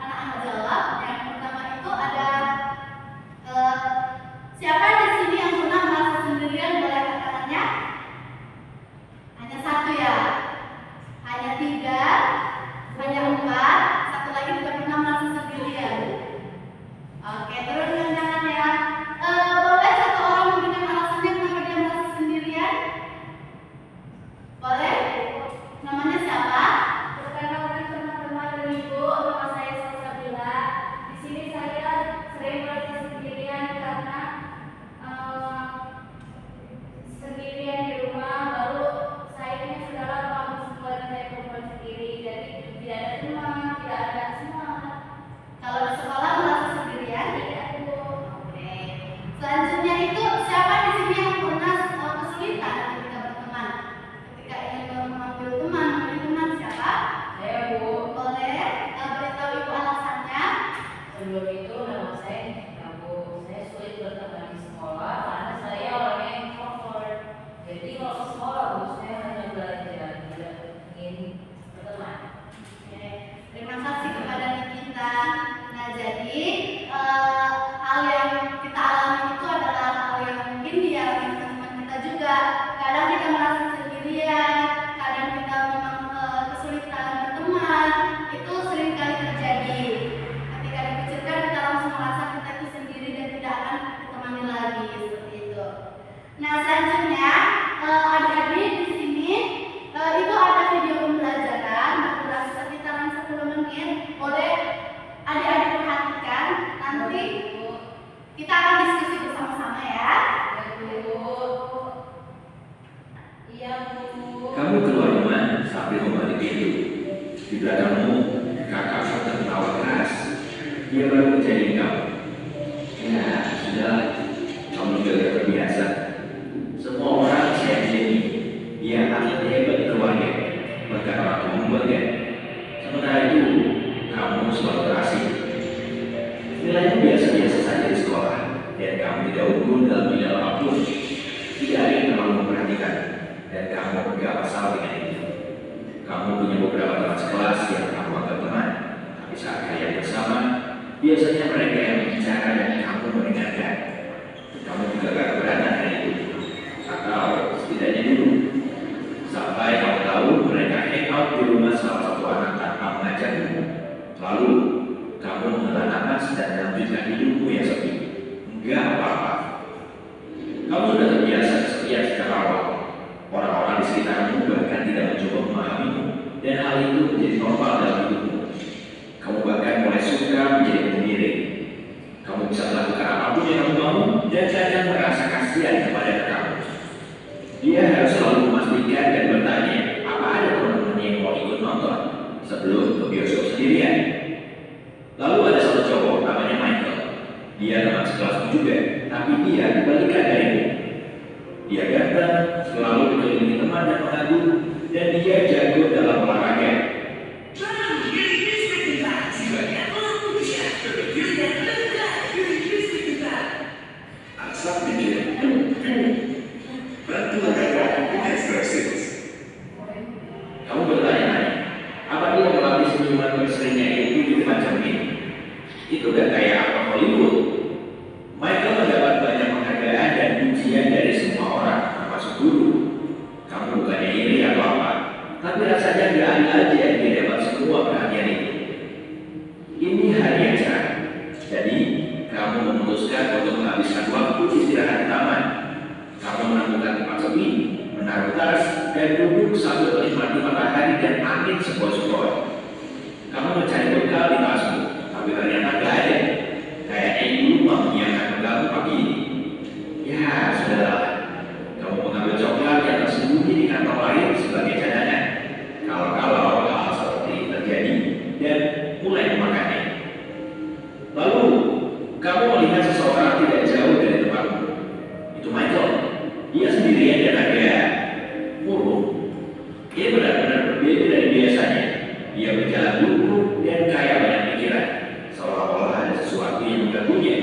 Anak-anak jawab. Yang pertama itu ada siapa di sini yang pernah merasa sendirian? Boleh angkat tangannya? Hanya satu ya? Hanya tiga? Hanya empat? Satu lagi tidak pernah merasa sendirian. Oke, turunkan tangan ya. Boleh satu orang memberikan alasannya kenapa dia merasa sendirian? Boleh? Namanya siapa? Karena mungkin teman-teman dan ibu, nama saya Salsabila. Di sini saya sering merasa sendirian karena sendirian di rumah. Baru saya ini sudah lama bersekolah dan saya perempuan sendiri, jadi tidak ada teman, tidak ada semua. Kalau di sekolah merasa sendirian? Tidak, Bu. Oke. Selanjutnya itu siapa di sini yang pernah kesulitan ketika berteman? Ketika ingin mengambil teman, memilih teman siapa? Saya, Bu. Boleh beritahu ibu alasannya? Sebelum itu nama saya Bu. Saya sulit berteman di sekolah karena saya orangnya introvert. Jadi kalau ke sekolah Bu, saya hanya belajar, tidak ingin berteman. Oke. Terima kasih kepada Nikita. Nah, jadi hal yang kita alami itu adalah hal yang mungkin dialami teman-teman kita juga. Kadang kita merasa sendirian, kadang kita memang kesulitan berteman. Itu sering kali terjadi. Ketika dikucilkan kita langsung merasa kita itu sendiri dan tidak akan ditemani lagi seperti itu. Nah, selanjutnya adik-adik di sini itu ada video pembelajaran berdurasi sekitaran 10 menit. Boleh adik-adik perhatikan, nanti kita akan diskusi bersama-sama ya. Iya, Bu. Kamu keluar rumah sambil membalik pintu. Di belakangmu, kakak kamu tertawa keras. Dia baru menjadi kamu. Ya, sudah. Kamu juga sudah terbiasa. Semua orang saya sini. Dia atlet hebat di keluarga. Berkat orang tua bangga. Sementara itu, kamu selalu berhasil. Nilainya biasa-biasa saja di sekolah. Dan kamu tidak unggul dalam bidang apapun. Tidak ada yang terlalu memperhatikan. Dan kamu gak masalah dengan itu. Kamu punya beberapa teman sekelas yang kamu anggap teman, tapi saat kalian bersama, biasanya mereka yang bicara dan kamu mendengarkan. Kamu juga gak keberatan dengan itu, atau setidaknya dulu. Sampai kamu tahu mereka hangout di rumah salah satu anak tanpa mengajakmu. Lalu, kamu menghela nafas dan melanjutkan hidupmu yang sepi. Enggak apa-apa. Kamu sudah terbiasa kesepian secara awal. Orang-orang di sekitarmu bahkan tidak mencoba memahamimu, dan hal itu menjadi normal dalam hidupmu. Kamu bahkan mulai suka menjadi sendiri. Kamu bisa melakukan apapun yang kamu mau, dan jangan merasa kasihan kepada kamu. Dia harus selalu memastikan dan bertanya, apa ada teman-teman yang mau ikut nonton sebelum ke bioskop sendirian. Lalu ada satu cowok namanya Michael. Dia teman sekelasmu juga, tapi dia kebalikan darimu. Dia ganteng, selalu dikelilingi teman dan pengagum, dan dia jago dalam olahraga. Asap mikir, bantulah kakak ekspresif. Kamu bertanya-tanya, apa dia melatih senyuman berseringnya itu di depan cermin? Itu udah kayak apa Hollywood. Michael mendapat banyak penghargaan dan pujian dari semua orang, termasuk guru. Kamu bukannya iri atau apa, tapi rasanya gak adil aja dia dapat semua perhatian itu. Ini hari yang cerah, jadi kamu memutuskan untuk menghabiskan waktu istirahat di taman. Kamu menemukan tempat sepi, menaruh tas, dan duduk sambil menikmati matahari dan angin sepoi-sepoi. Kamu mencari bekal di tasmu, tapi ternyata gak ada. Kayaknya ibu mau menyiapkan bekal pagi ini. Ya, sudahlah. Kamu mengambil coklat yang tersembunyi di kantong lain sebagai cadangan. Kalau hal seperti ini terjadi, dan mulai memakannya. Lalu, kamu melihat seseorang tidak jauh dari tempatmu. Itu Michael. Dia sendirian dan agak murung. Dia benar-benar berbeda dari biasanya. Dia berjalan lurus dan kaya banyak pikiran, seolah-olah ada sesuatu yang mengganggunya.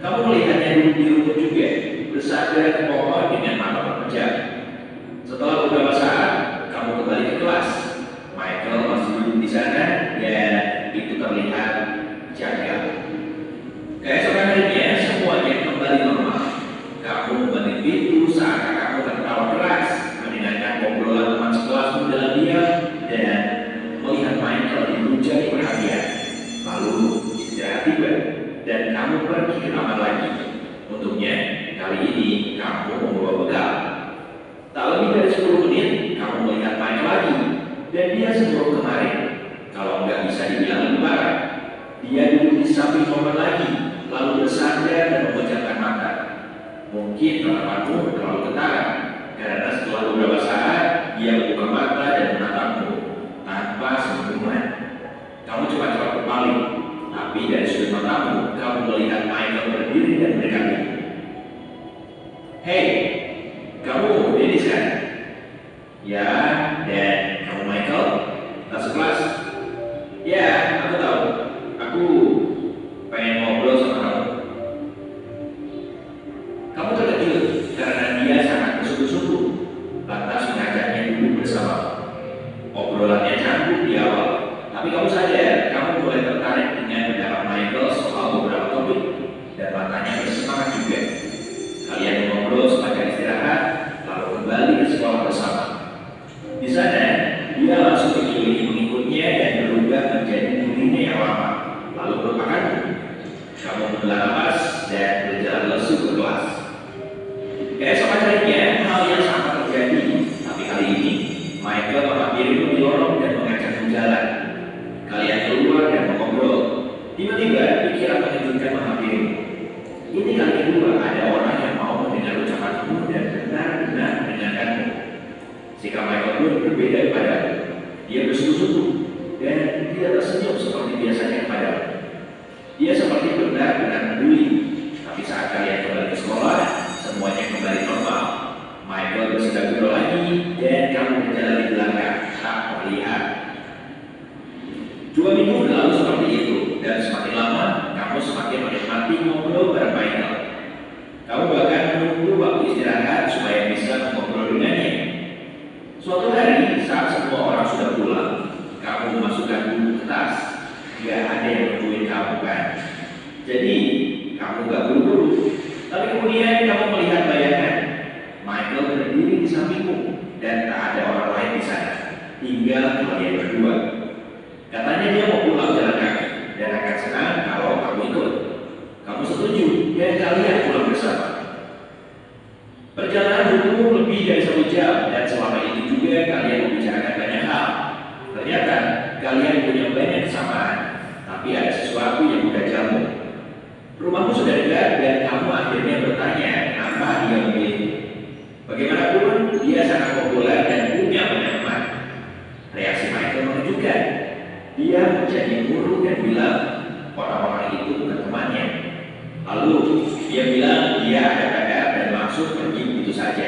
Kamu melihatnya duduk di rumput juga, bersandar ke pohon dengan mata terpejam. Setelah beberapa saat, kamu kembali ke kelas. Michael masih duduk di sana dan kamu membawa bekal. Tak lebih dari 10 menit, kamu melihat Michael lagi. Dan dia seburuk kemarin. Kalau nggak bisa dibilang lebih parah. Dia duduk di samping Homer lagi, lalu bersandar dan memejamkan mata. Mungkin tatapanmu terlalu ketara, karena setelah beberapa saat, dia membuka mata dan menatapmu tanpa senyuman. Kamu cepat-cepat berpaling, tapi dari sudut matamu, kamu melihat Michael berdiri dan mendekati. Hei, kamu Dennis kan? Ya, dan kamu Michael? Tak sekelas? Ya, aku tahu. Aku pengen ngobrol sama kamu. Kamu terkejut karena dia sangat bersungguh-sungguh, lantas mengajaknya duduk bersama. Obrolannya canggung di awal, tapi kamu sadar kamu mulai tertarik dengan pendapat Michael soal beberapa topik, dan matanya bersemangat juga. Kalian ngobrol sepanjang istirahat, lalu kembali ke sekolah bersama. Di sana, dia langsung menyuruh pengikutnya dan berubah menjadi dirinya yang lama, lalu melupakanmu. Kamu menghela napas dan berjalan lesu ke kelas. Keesokan harinya, hal yang sama terjadi, tapi kali ini Michael menghampirimu di lorong dan mengajakmu jalan. Kalian keluar dan mengobrol. Tiba-tiba pikiran mengejutkan menghampirimu. Ini kali kedua ada orang yang mau mendengar ucapanmu dan benar-benar mendengarkanmu. Sikap Michael pun berbeda padamu. Dia bersungguh-sungguh dan tidak tersenyum seperti biasanya kepadamu. Dia seperti benar-benar peduli. Tapi saat kalian kembali ke sekolah, semuanya kembali normal. Michael bersedang gurau lagi dan kamu berjalan di belakang tak terlihat. 2 minggu berlalu seperti itu, dan semakin lama kamu semakin menikmati ngobrol bareng Michael. Kamu bahkan menunggu waktu istirahat supaya bisa mengobrol dengannya. Suatu hari saat semua orang sudah pulang, kamu memasukkan buku ke tas. Gak ada yang nungguin kamu kan? Jadi kamu gak buru-buru. Tapi kemudian kamu melihat bayangan Michael berdiri di sampingmu dan tak ada orang lain di sana. Tinggal kalian berdua. Katanya dia mau pulang jalan kaki dan akan senang kalau kamu ikut. Kamu setuju dan kalian pulang bersama. Perjalanan buku lebih dari 1 jam dan selama itu juga kalian membicarakan banyak hal. Ternyata kalian punya banyak kesamaan, tapi ada sesuatu yang mudah jamu. Rumahmu sudah dekat dan kamu akhirnya bertanya kenapa dia memilih. Bagaimanapun dia sangat populer dan punya banyak teman. Reaksi Michael mengejutkan. Dia menjadi murung dan bilang orang-orang itu bukan temannya. Lalu dia bilang dia ada PR dan langsung pergi begitu saja.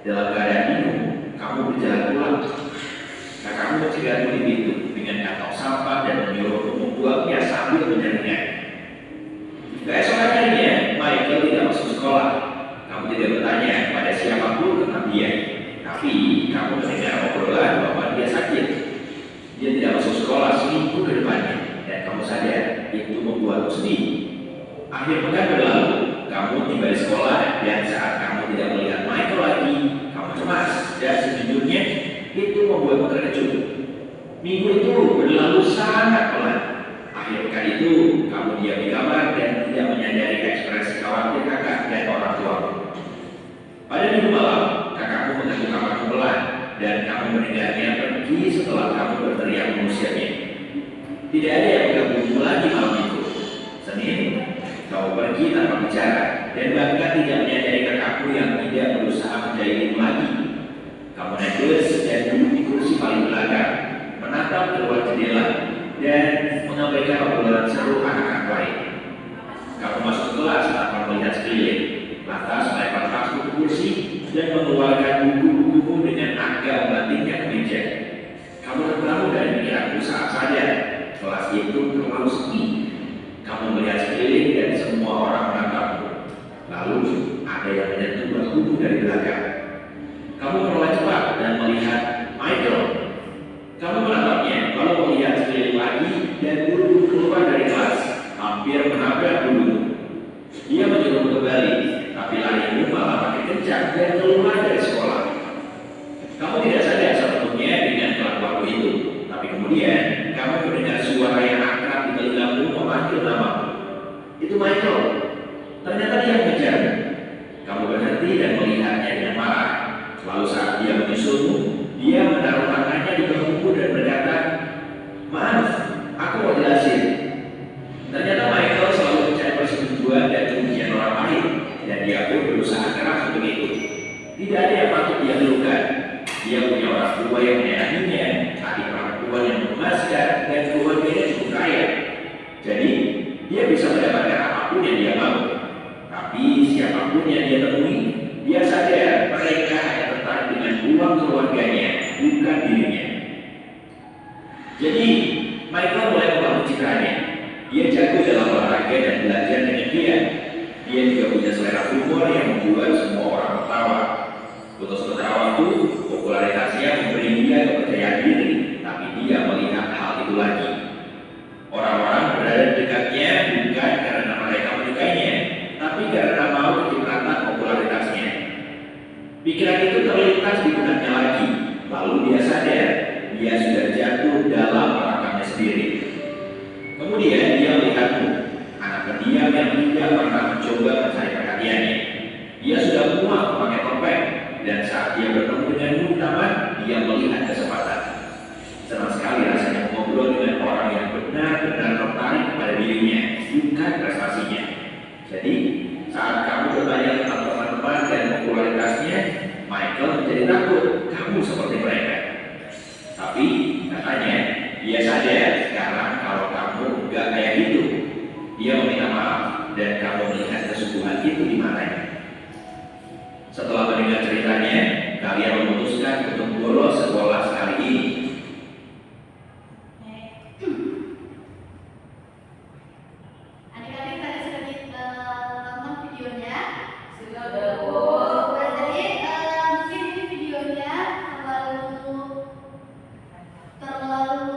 Dalam keadaan bingung, kamu berjalan pulang. Kakakmu mencegahmu di pintu dengan kantong sampah dan menyuruhmu membuangnya sambil menyaringnya. Keesokan harinya, Michael tidak masuk sekolah. Kamu tidak bertanya pada siapapun tentang dia, tapi kamu mendengar obrolan bahwa dia sakit. Dia tidak masuk sekolah seminggu ke depannya, dan kamu sadar itu membuatmu sedih. Akhir pekan berlalu, kamu tiba di sekolah, dan saat kamu tidak melihat Michael lagi, kamu cemas, dan sejujurnya itu membuatmu terkejut. Minggu itu berlalu sangat pelan. Akhir pekan itu, kamu diam di kamar dan tidak menyadari ekspresi khawatir kakak dan orang tuamu. Pada minggu malam, kakakmu mengganggu kamarmu pelan, dan kamu mendengarnya pergi setelah kamu berteriak mengusirnya. Tidak ada yang mengganggumu lagi malam itu. Senin, kamu pergi tanpa bicara, dan bahkan tidak menyadari kakakmu yang tidak berusaha menjahilimu lagi. Kamu naik bus dan duduk di kursi paling belakang, menatap keluar jendela, dan mengabaikan obrolan seru anak-anak lain. Kamu masuk kelas tanpa melihat sekeliling, lantas melempar tasmu ke kursi dan mengeluarkan buku-bukumu dengan agak membantingnya ke meja. Kamu terbangun dari pikiranmu saat sadar kelas itu terlalu sepi. Kamu melihat sekeliling dan semua orang menatapmu. Lalu ada yang menyentuh bahumu dari belakang. Kamu menoleh cepat dan melihat Michael. Kamu menatapnya, lalu melihat sekeliling lagi dan buru-buru keluar dari kelas, hampir menabrak bulumu. Dia menyuruhmu kembali, tapi larimu malah makin kencang dan keluar dari sekolah. Kamu tidak sadar sepenuhnya dengan kelakuanmu itu, tapi kemudian kamu mendengar suara yang akrab di telingamu memanggil namamu. Itu Michael. Ternyata dia mengejar. kamu berhenti dan melihatnya dengan marah. Lalu saat dia menyusulmu, dia menaruh tangannya di bahumu dan berkata, "Maaf, aku mau jelasin." Ternyata Michael selalu mencari persetujuan dan pujian orang lain, dan dia pun berusaha keras untuk itu. Tidak ada yang patut dia keluhkan. Dia punya orang tua yang menyayanginya, adik perempuan yang memuaskan, dan keluarganya cukup kaya. Jadi, dia bisa mendapatkan apapun yang dia mau. Tapi siapapun yang dia temui, dia sadar mereka hanya tertarik dengan uang keluarganya, bukan dirinya. Jadi, Michael mulai membangun citranya. Dia jago dalam olahraga dan belajar dengan dia. Dia juga punya selera humor yang membuat semua orang tertawa. Untuk sementara waktu, popularitasnya memberi dia kepercayaan diri, tapi dia melihat hal itu lagi. Orang-orang berada di dekatnya bukan karena mereka menyukainya, tapi karena mau kecipratan popularitasnya. Pikiran itu terlintas di benaknya lagi, lalu dia sadar dia sudah jatuh dalam perakamnya sendiri. Kemudian dia melihatmu, anak pendiam yang tidak pernah mencoba mencari perhatiannya. Dia sudah muak memakai topeng, dan saat dia bertemu denganmu di taman, dia melihat kesempatan. Senang sekali rasanya ngobrol dengan orang yang benar-benar tertarik kepada dirinya, bukan prestasinya. Jadi, saat kamu bertanya tentang teman-teman dan popularitasnya, Michael menjadi takut kamu seperti mereka. Tapi, katanya, dia sadar sekarang kalau kamu gak kayak gitu. Dia meminta maaf, dan kamu melihat kesungguhan itu di matanya. Setelah mendengar ceritanya, kalian memutuskan untuk bolos sekolah sekali ini. Adik-adik tadi sudah nonton videonya. Sudah, Bu. Nah, jadi mungkin ini videonya terlalu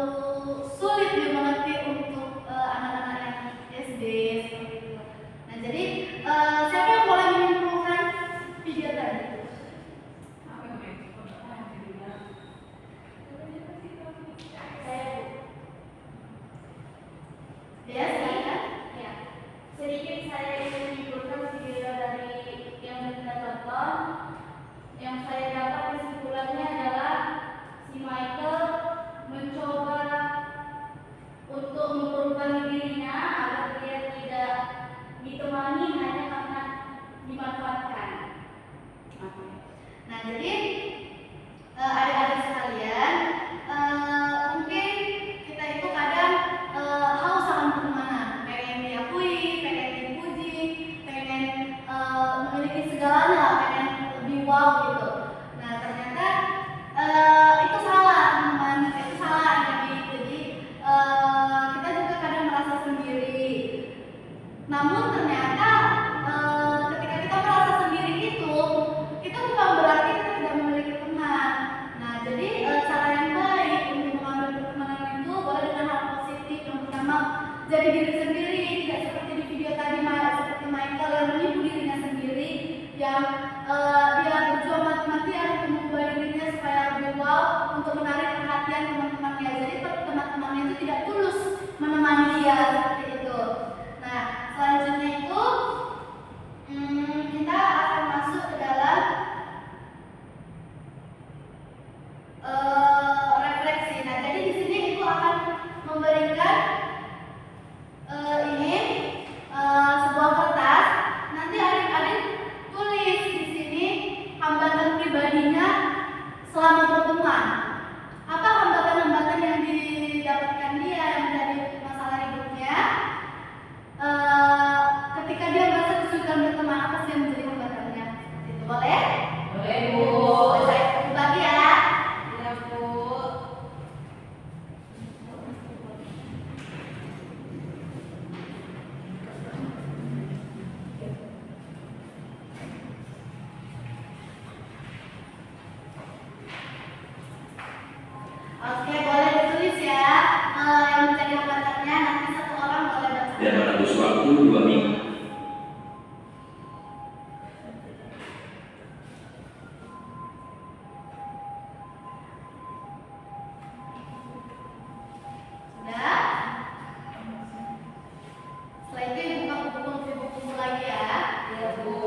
sulit dimengerti untuk anak-anak yang SD seperti itu. Nah, jadi siapa yang boleh menyimpulkan video tadi? Saya, Bu. Dia silakan. Ya. Sedikit saya ingin menyimpulkan video dari yang kita tonton. Yang saya dapat kesimpulannya adalah si Michael mencoba untuk memperubah dirinya agar dia tidak ditemani hanya karena dimanfaatkan. Nah, jadi adik-adik sekalian, mungkin kita itu kadang haus akan pertemanan, pengen diakui, pengen dipuji, pengen memiliki segalanya, pengen lebih wow gitu. Nah, ternyata itu salah, teman-teman. Itu salah. Jadi kita juga kadang merasa sendiri. Namun ternyata ketika kita merasa sendiri itu, kita bukan berarti kita tidak memiliki teman. Nah, jadi cara yang baik untuk mengambil pertemanan itu boleh dengan hal positif. Yang pertama, jadi diri sendiri, tidak seperti di video tadi, seperti Michael yang menipu dirinya sendiri, yang dia berjuang mati-matian untuk mengubah dirinya supaya lebih wow, untuk menarik perhatian teman-temannya. Jadi teman-temannya itu tidak tulus menemani dia seperti itu. Nah, selanjutnya itu kita akan masuk ke dalam refleksi. Nah, jadi di sini Ibu akan memberikan sebuah kertas. Nanti adik-adik tulis di sini hambatan pribadinya selama berteman. Apa hambatan-hambatan yang didapatkan dia yang menjadi masalah hidupnya ketika dia merasa kesulitan berteman? Apa sih yang menjadi hambatannya? Itu boleh? Boleh, Bu. Saya bagi ya. Iya, Bu. Oke, boleh ditulis ya yang menjadi hambatannya. Nanti satu orang boleh baca. Dan menembus waktu 2 minggu. Sudah? Setelah itu Ibu buka buku lagi ya. Iya, Bu.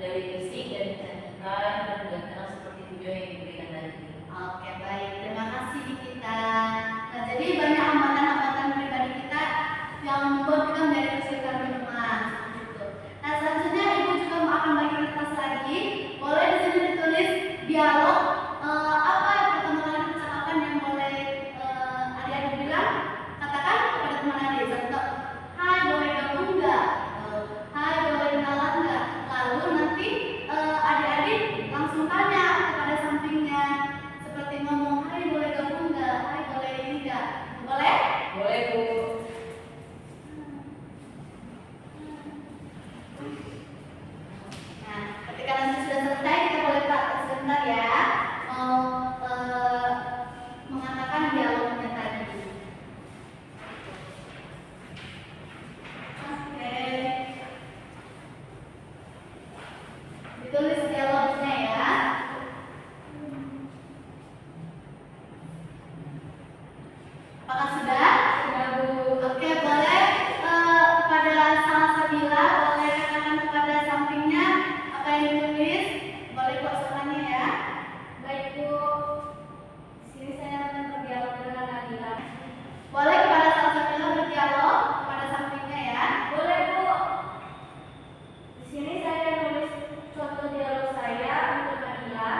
dari fisik dan kecantikan dan ganteng seperti video yang diberikan tadi. Oke, baik. Terima kasih Nikita. Nah, jadi banyak hambatan-hambatan pribadi kita yang membuat kita menjadi kesulitan berteman. Gitu. Nah, selanjutnya Ibu juga akan bagi kertas lagi. Boleh di sini ditulis dialog apa yang pertama kali percakapan yang boleh adik-adik bilang. Katakan kepada teman adik. Contoh, hai boleh gabung nggak? Hai boleh kenalan nggak? Lalu nanti adik-adik langsung tanya kepada sampingnya. Seperti ngomong, hai boleh gabung nggak? Hai boleh ini nggak? Boleh? Boleh Bu. Nah, ketika nanti sudah selesai, kita boleh praktek sebentar ya. Mau mengatakan dialognya tadi. Oke. Ditulis dialognya ya. Apakah sudah? Sudah Bu. Oke, boleh kepada Salsabila, boleh katakan kepada sampingnya apa yang ditulis. Boleh buat suaranya ya. Baik Bu, sini saya akan berdialog dengan Nadila. Boleh kepada Salsabila berdialog kepada sampingnya ya. Boleh Bu. Di sini saya nulis contoh dialog saya untuk Nadila.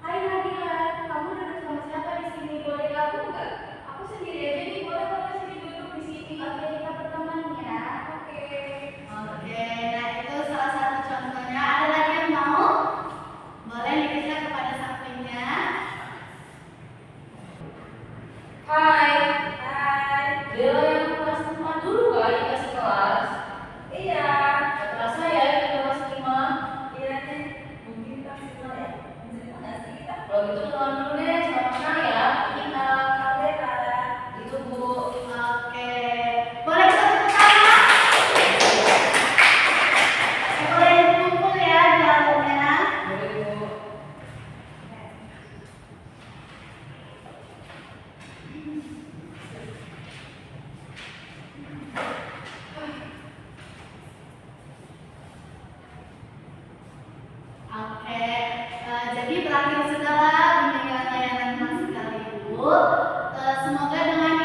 Hai Nadila, kamu duduk sama siapa di sini? Boleh gabung nggak? Aku sendiri aja nih, boleh sini duduk di sini. Oke, kita berteman ya. Oke. Oke, nah itu salah satu contohnya. Ada lagi yang mau? Boleh Nikita kepada sampingnya. Hai. Hai. Bella yang kelas 4 dulu kali kasih kelas. Iya. Gak terasa ya kita kelas 5. Iya nih. Mungkin kita semua ya. Terima kasih kita. Kalau gitu kenalan dulu deh, sama kenal ya. Kita Oke, Kak. itu Bu. Oke, boleh kita tepuk tangan? Boleh dikumpul ya dialognya. Boleh Bu. Oke, jadi berakhir sudahlah bimbingan layanan mas sekali Ibu. Semoga dengan